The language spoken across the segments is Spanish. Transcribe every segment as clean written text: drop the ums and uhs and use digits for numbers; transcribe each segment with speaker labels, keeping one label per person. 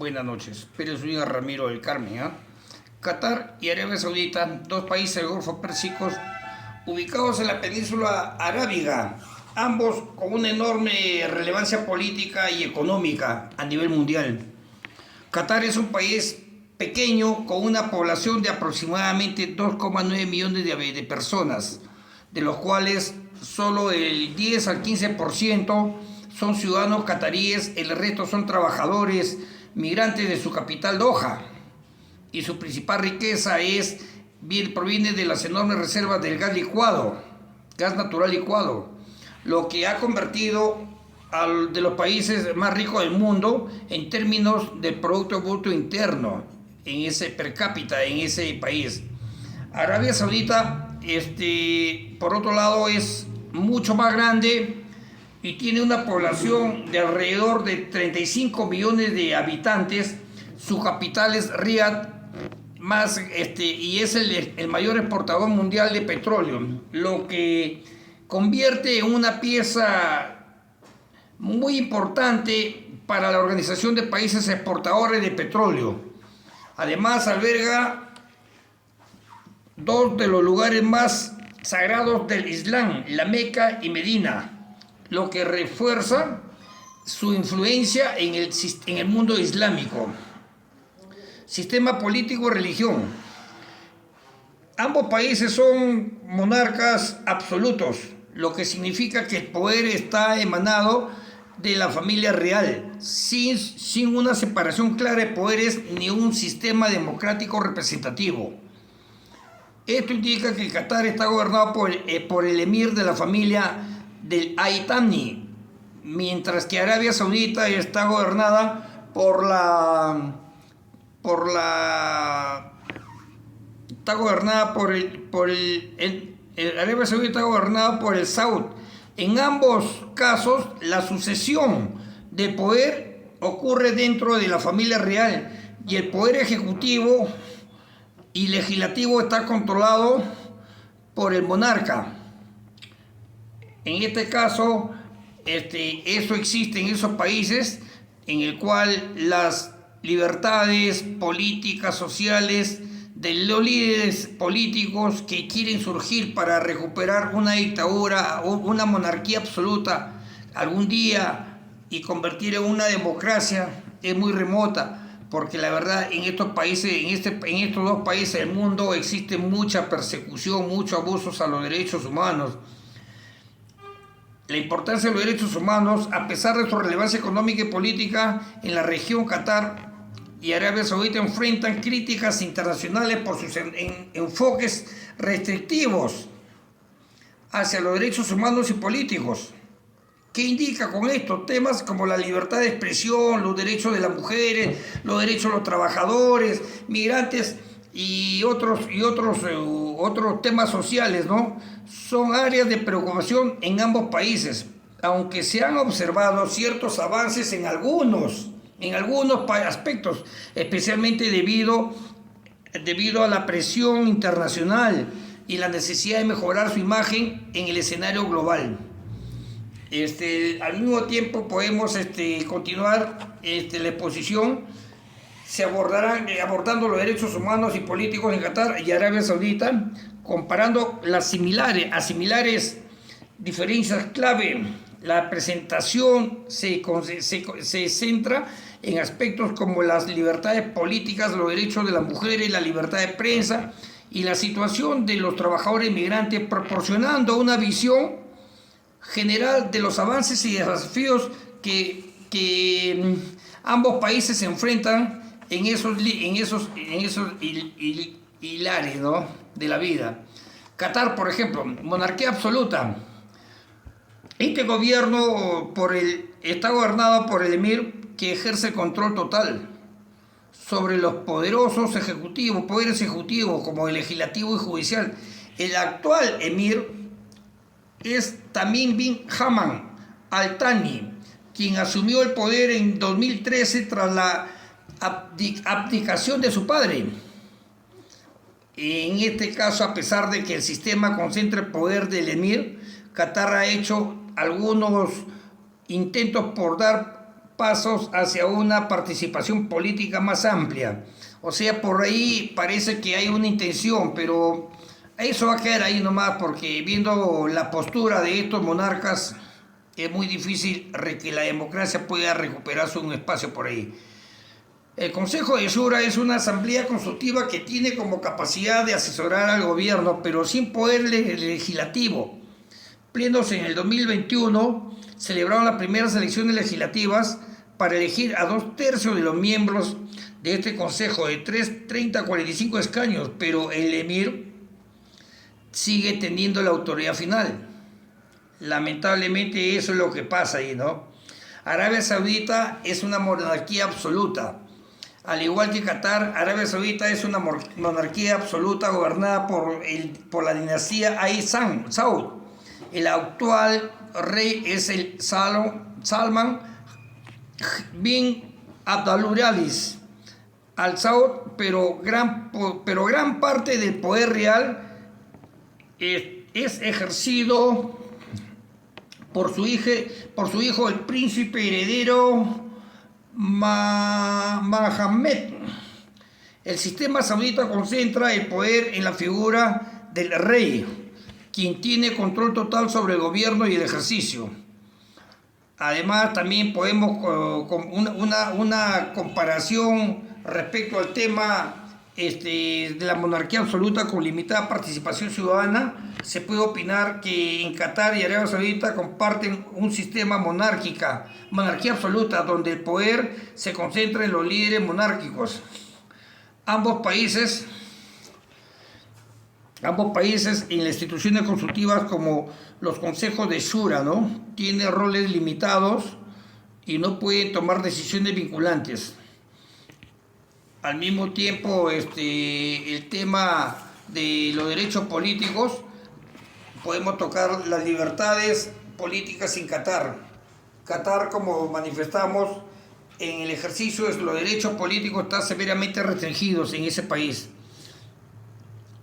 Speaker 1: Buenas noches. Pérez Uña Ramiro del Carmen. Qatar y Arabia Saudita, dos países del Golfo Pérsico ubicados en la península arábiga, ambos con una enorme relevancia política y económica a nivel mundial. Qatar es un país pequeño con una población de aproximadamente 2,9 millones de personas, de los cuales solo el 10 al 15% son ciudadanos cataríes, el resto son trabajadores migrantes de su capital Doha, y su principal riqueza proviene de las enormes reservas del gas licuado, gas natural licuado, lo que ha convertido de los países más ricos del mundo en términos de Producto Bruto Interno, en ese per cápita en ese país. Arabia Saudita, por otro lado, es mucho más grande y tiene una población de alrededor de 35 millones de habitantes. Su capital es Riad, y es el mayor exportador mundial de petróleo, lo que convierte en una pieza muy importante para la Organización de Países Exportadores de Petróleo. Además, alberga dos de los lugares más sagrados del Islam, la Meca y Medina, lo que refuerza su influencia en el mundo islámico. Sistema político y religión. Ambos países son monarcas absolutos, lo que significa que el poder está emanado de la familia real, sin una separación clara de poderes ni un sistema democrático representativo. Esto indica que Qatar está gobernado por el emir de la familia del Al Thani, mientras que Arabia Saudita está gobernada Arabia Saudita está gobernada por el Saud. En ambos casos, la sucesión de poder ocurre dentro de la familia real y el poder ejecutivo y legislativo está controlado por el monarca. En este caso, eso existe en esos países en el cual las libertades políticas, sociales de los líderes políticos que quieren surgir para recuperar una dictadura o una monarquía absoluta algún día y convertir en una democracia es muy remota, porque la verdad en estos países, en estos dos países del mundo existe mucha persecución, muchos abusos a los derechos humanos. La importancia de los derechos humanos, a pesar de su relevancia económica y política en la región, Qatar y Arabia Saudita enfrentan críticas internacionales por sus enfoques restrictivos hacia los derechos humanos y políticos. ¿Qué indica con esto? Temas como la libertad de expresión, los derechos de las mujeres, los derechos de los trabajadores, migrantes y otros temas sociales, ¿no? Son áreas de preocupación en ambos países, aunque se han observado ciertos avances en algunos aspectos, especialmente debido a la presión internacional y la necesidad de mejorar su imagen en el escenario global. Al mismo tiempo podemos continuar la exposición. Se abordarán abordando los derechos humanos y políticos en Qatar y Arabia Saudita, comparando las similares diferencias clave. La presentación se centra en aspectos como las libertades políticas, los derechos de las mujeres, la libertad de prensa y la situación de los trabajadores migrantes, proporcionando una visión general de los avances y desafíos que ambos países se enfrentan en esos hilares, ¿no?, de la vida. Qatar, por ejemplo, monarquía absoluta. Este gobierno está gobernado por el emir, que ejerce control total sobre los poderes ejecutivos como el legislativo y judicial. El actual emir es Tamim bin Hamad Al Thani, quien asumió el poder en 2013 tras la abdicación de su padre. En este caso, a pesar de que el sistema concentra el poder del emir, Qatar ha hecho algunos intentos por dar pasos hacia una participación política más amplia. O sea, por ahí parece que hay una intención, pero eso va a quedar ahí nomás, porque viendo la postura de estos monarcas, es muy difícil que la democracia pueda recuperarse un espacio por ahí. El Consejo de Shura es una asamblea consultiva que tiene como capacidad de asesorar al gobierno, pero sin poder legislativo. Plenos en el 2021 celebraron las primeras elecciones legislativas para elegir a 2/3 de los miembros de este consejo de 30 a 45 escaños, pero el emir sigue teniendo la autoridad final. Lamentablemente eso es lo que pasa ahí, ¿no? Arabia Saudita es una monarquía absoluta. Al igual que Qatar, Arabia Saudita es una monarquía absoluta gobernada por la dinastía Al Saud. El actual rey es el Salman bin Abdulaziz Al Saud, pero gran parte del poder real es ejercido por su hijo, el príncipe heredero Mohammed. El sistema saudita concentra el poder en la figura del rey, quien tiene control total sobre el gobierno y el ejercicio. Además, también podemos con una comparación respecto al tema de la monarquía absoluta con limitada participación ciudadana. Se puede opinar que en Qatar y Arabia Saudita comparten un sistema monarquía absoluta, donde el poder se concentra en los líderes monárquicos. Ambos países en las instituciones consultivas como los consejos de Shura, ¿no?, tienen roles limitados y no pueden tomar decisiones vinculantes. Al mismo tiempo, el tema de los derechos políticos, podemos tocar las libertades políticas en Qatar. Qatar, como manifestamos, en el ejercicio de los derechos políticos están severamente restringidos en ese país.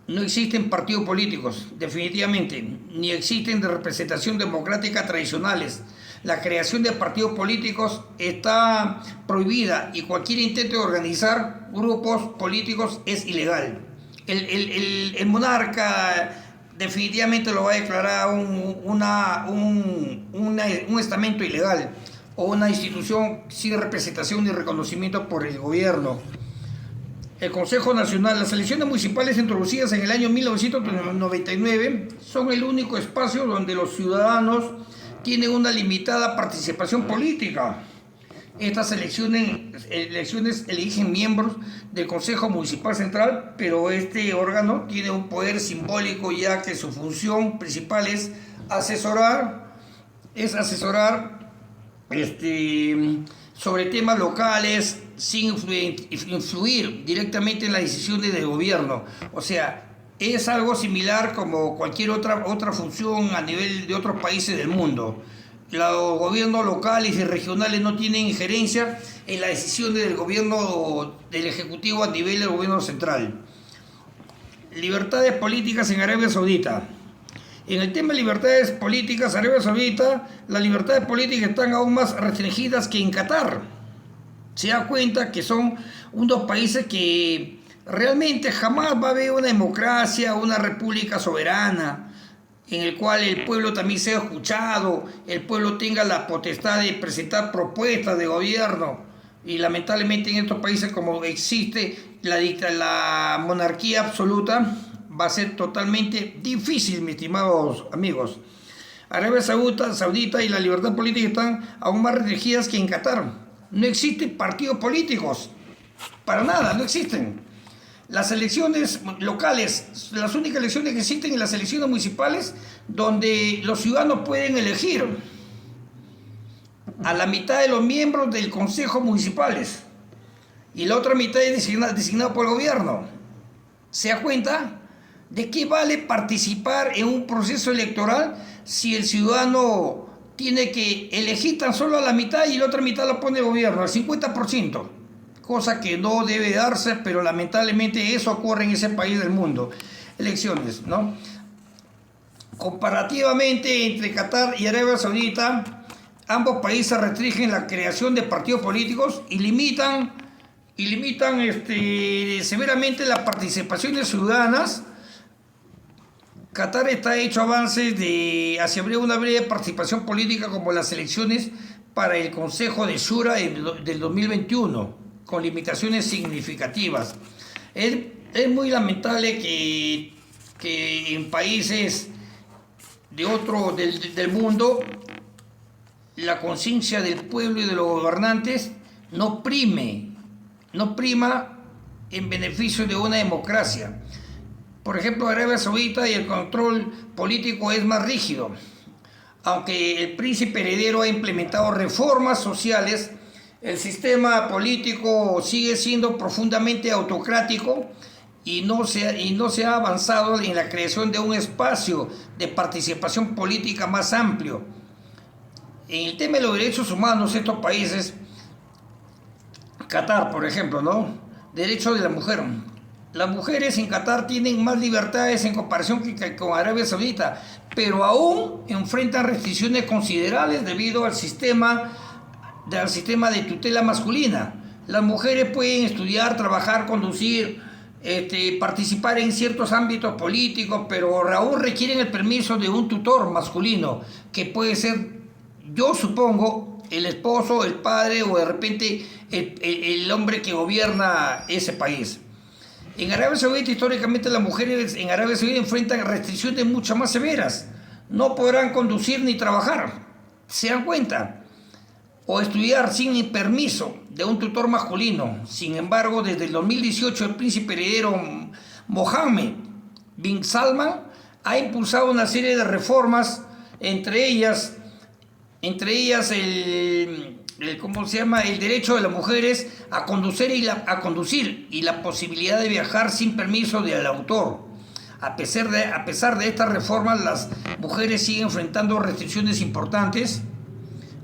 Speaker 1: No existen partidos políticos, definitivamente, ni existen de representación democrática tradicionales. La creación de partidos políticos está prohibida y cualquier intento de organizar grupos políticos es ilegal. El monarca definitivamente lo va a declarar un estamento ilegal o una institución sin representación ni reconocimiento por el gobierno. El Consejo Nacional, las elecciones municipales introducidas en el año 1999 son el único espacio donde los ciudadanos tienen una limitada participación política. Estas elecciones eligen miembros del Consejo Municipal Central, pero este órgano tiene un poder simbólico, ya que su función principal es asesorar sobre temas locales sin influir directamente en las decisiones del gobierno. O sea, es algo similar como cualquier otra función a nivel de otros países del mundo. Los gobiernos locales y regionales no tienen injerencia en las decisiones del gobierno del Ejecutivo a nivel del gobierno central. Libertades políticas en Arabia Saudita. En el tema de libertades políticas, Arabia Saudita, las libertades políticas están aún más restringidas que en Qatar. Se da cuenta que son unos países que realmente jamás va a haber una democracia, una república soberana, en el cual el pueblo también sea escuchado, el pueblo tenga la potestad de presentar propuestas de gobierno. Y lamentablemente en estos países, como existe la monarquía absoluta, va a ser totalmente difícil, mis estimados amigos. Arabia Saudita y la libertad política están aún más restringidas que en Qatar. No existen partidos políticos, para nada, no existen. Las elecciones locales, las únicas elecciones que existen en las elecciones municipales, donde los ciudadanos pueden elegir a la mitad de los miembros del consejo municipales y la otra mitad es designada por el gobierno. ¿Se da cuenta de qué vale participar en un proceso electoral si el ciudadano tiene que elegir tan solo a la mitad y la otra mitad la pone el gobierno, al 50%? Cosa que no debe darse, pero lamentablemente eso ocurre en ese país del mundo. Elecciones, ¿no? Comparativamente entre Qatar y Arabia Saudita, ambos países restringen la creación de partidos políticos y limitan severamente las participaciones ciudadanas. Qatar está hecho avances hacia una breve participación política como las elecciones para el Consejo de Shura del 2021, con limitaciones significativas. Es muy lamentable que en países del mundo la conciencia del pueblo y de los gobernantes no prima en beneficio de una democracia. Por ejemplo, Arabia Saudita y el control político es más rígido. Aunque el príncipe heredero ha implementado reformas sociales, el sistema político sigue siendo profundamente autocrático y no se ha avanzado en la creación de un espacio de participación política más amplio. En el tema de los derechos humanos, estos países, Qatar, por ejemplo, ¿no? Derecho de la mujer. Las mujeres en Qatar tienen más libertades en comparación que con Arabia Saudita, pero aún enfrentan restricciones considerables debido al sistema de tutela masculina. Las mujeres pueden estudiar, trabajar, conducir, participar en ciertos ámbitos políticos, pero aún requieren el permiso de un tutor masculino, que puede ser, yo supongo, el esposo, el padre o de repente el hombre que gobierna ese país. En Arabia Saudita, históricamente, las mujeres en Arabia Saudita enfrentan restricciones mucho más severas. No podrán conducir ni trabajar, ¿se dan cuenta? O estudiar sin permiso de un tutor masculino. Sin embargo, desde el 2018, el príncipe heredero Mohammed bin Salman ha impulsado una serie de reformas, entre ellas el derecho de las mujeres a conducir y la posibilidad de viajar sin permiso del autor. A pesar de estas reformas, las mujeres siguen enfrentando restricciones importantes,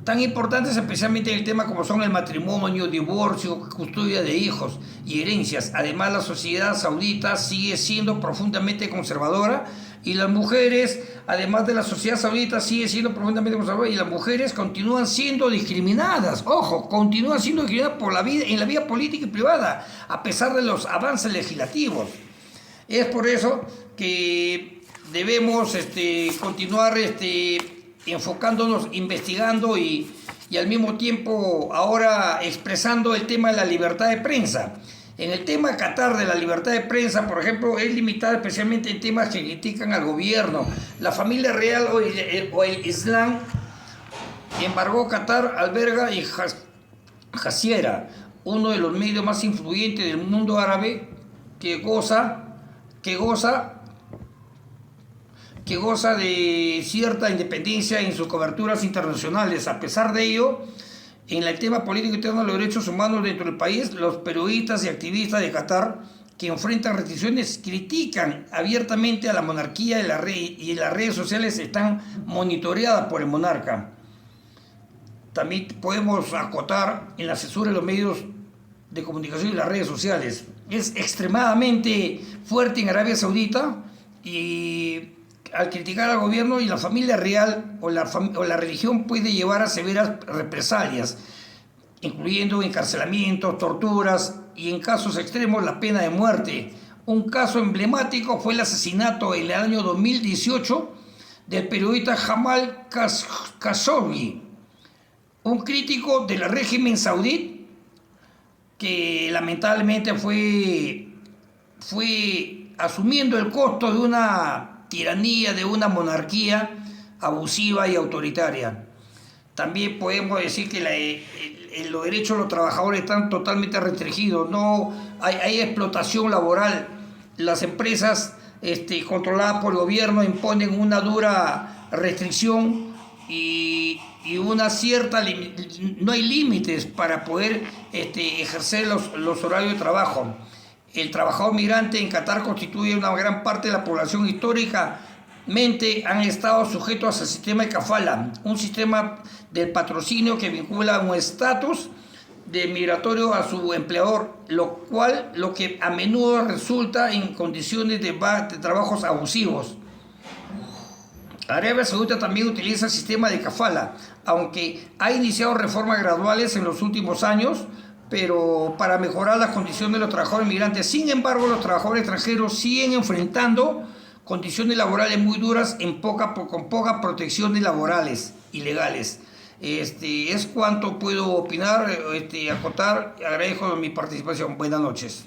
Speaker 1: tan importantes especialmente en el tema como son el matrimonio, divorcio, custodia de hijos y herencias. Además, la sociedad saudita sigue siendo profundamente conservadora y las mujeres, además de la sociedad saudita, sigue siendo profundamente conservadora y las mujeres continúan siendo discriminadas. Ojo, continúan siendo discriminadas en la vida política y privada, a pesar de los avances legislativos. Es por eso que debemos continuar enfocándonos, investigando y al mismo tiempo ahora expresando el tema de la libertad de prensa. En el tema de Qatar de la libertad de prensa, por ejemplo, es limitada especialmente en temas que critican al gobierno. La familia real o el Islam embargó Qatar alberga y Jazeera, uno de los medios más influyentes del mundo árabe que goza de cierta independencia en sus coberturas internacionales. A pesar de ello, en el tema político interno de los derechos humanos dentro del país, los periodistas y activistas de Qatar que enfrentan restricciones critican abiertamente a la monarquía y las redes sociales están monitoreadas por el monarca. También podemos acotar en la censura de los medios de comunicación y las redes sociales. Es extremadamente fuerte en Arabia Saudita y al criticar al gobierno y la familia real o la religión puede llevar a severas represalias, incluyendo encarcelamientos, torturas y en casos extremos la pena de muerte. Un caso emblemático fue el asesinato en el año 2018 del periodista Jamal Khashoggi, un crítico del régimen saudí que lamentablemente fue asumiendo el costo de una tiranía, de una monarquía abusiva y autoritaria. También podemos decir que los derechos de los trabajadores están totalmente restringidos. No hay explotación laboral. Las empresas controladas por el gobierno imponen una dura restricción y una cierta no hay límites para poder ejercer los horarios de trabajo. El trabajador migrante en Qatar constituye una gran parte de la población. Históricamente han estado sujetos al sistema de kafala, un sistema de patrocinio que vincula un estatus de migratorio a su empleador, lo que a menudo resulta en condiciones de trabajos abusivos. Arabia Saudita también utiliza el sistema de kafala, aunque ha iniciado reformas graduales en los últimos años, pero para mejorar las condiciones de los trabajadores migrantes. Sin embargo, los trabajadores extranjeros siguen enfrentando condiciones laborales muy duras con pocas protecciones laborales y legales. Es cuanto puedo opinar, acotar. Agradezco mi participación. Buenas noches.